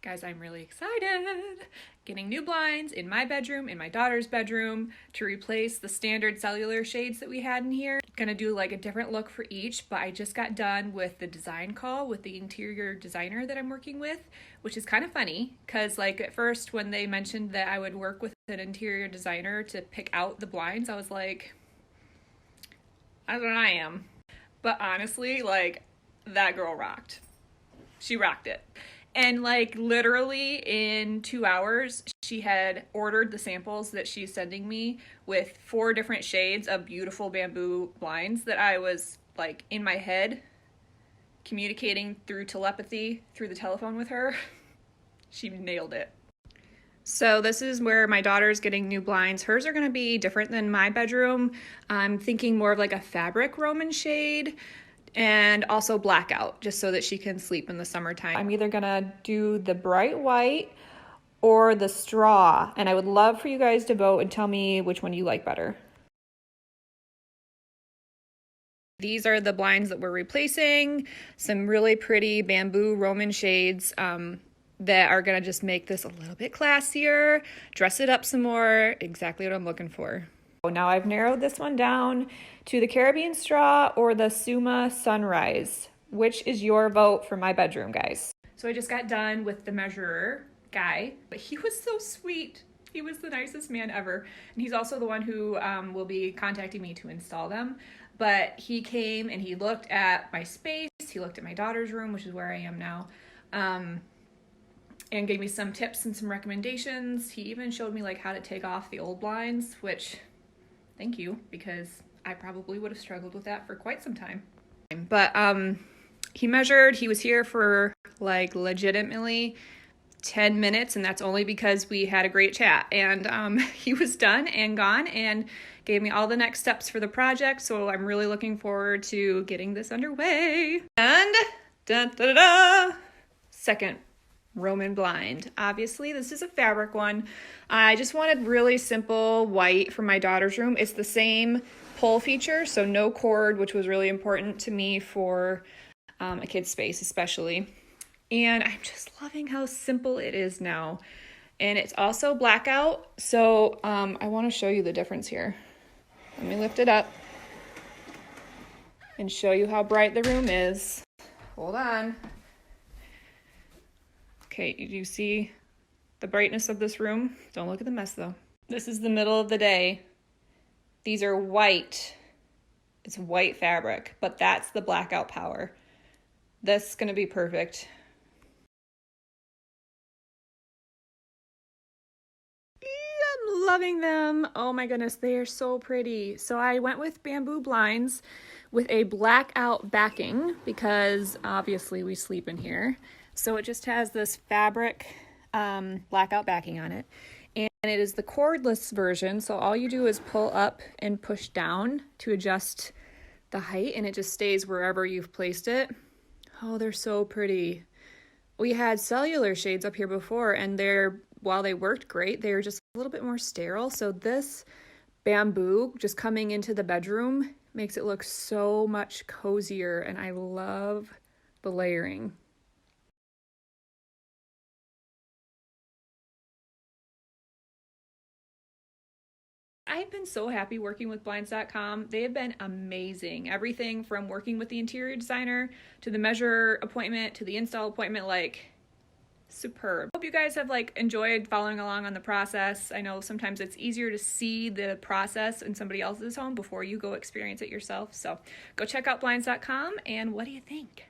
Guys, I'm really excited. Getting new blinds in my bedroom, in my daughter's bedroom, to replace the standard cellular shades that we had in here. Gonna do like a different look for each, but I just got done with the design call with the interior designer that I'm working with, which is kind of funny because like at first when they mentioned that I would work with an interior designer to pick out the blinds, I was like, I don't know, I am. But honestly, like, that girl rocked. She rocked it. And like literally in 2 hours, she had ordered the samples that she's sending me with 4 different shades of beautiful bamboo blinds that I was like in my head communicating through telepathy through the telephone with her. She nailed it. So this is where my daughter's getting new blinds. Hers are gonna be different than my bedroom. I'm thinking more of like a fabric Roman shade, and also blackout, just so that she can sleep in the summertime. I'm either gonna do the bright white or the straw, and I would love for you guys to vote and tell me which one you like better. These are the blinds that we're replacing. Some really pretty bamboo Roman shades that are gonna just make this a little bit classier, dress it up some more, exactly what I'm looking for. Now I've narrowed this one down to the Caribbean straw or the Suma Sunrise. Which is your vote for my bedroom, guys? So I just got done with the measurer guy, but he was so sweet. He was the nicest man ever. And he's also the one who will be contacting me to install them. But he came and he looked at my space. He looked at my daughter's room, which is where I am now. And gave me some tips and some recommendations. He even showed me like how to take off the old blinds, which thank you, because I probably would have struggled with that for quite some time. But he measured, he was here for like legitimately 10 minutes, and that's only because we had a great chat. And he was done and gone and gave me all the next steps for the project. So I'm really looking forward to getting this underway. And second Roman blind. Obviously, this is a fabric one. I just wanted really simple white for my daughter's room. It's the same pull feature, so no cord, which was really important to me for a kid's space especially. And I'm just loving how simple it is now. And it's also blackout, so I want to show you the difference here. Let me lift it up and show you how bright the room is. Hold on. Okay, do you see the brightness of this room? Don't look at the mess though. This is the middle of the day. These are white. It's white fabric, but that's the blackout power. This is gonna be perfect. I'm loving them. Oh my goodness, they are so pretty. So I went with bamboo blinds with a blackout backing because obviously we sleep in here. So it just has this fabric blackout backing on it. And it is the cordless version. So all you do is pull up and push down to adjust the height, and it just stays wherever you've placed it. Oh, they're so pretty. We had cellular shades up here before, and while they worked great, they were just a little bit more sterile. So this bamboo just coming into the bedroom makes it look so much cozier, and I love the layering. I've been so happy working with Blinds.com. They have been amazing. Everything from working with the interior designer to the measure appointment to the install appointment, like superb. Hope you guys have like enjoyed following along on the process. I know sometimes it's easier to see the process in somebody else's home before you go experience it yourself. So go check out Blinds.com, and what do you think?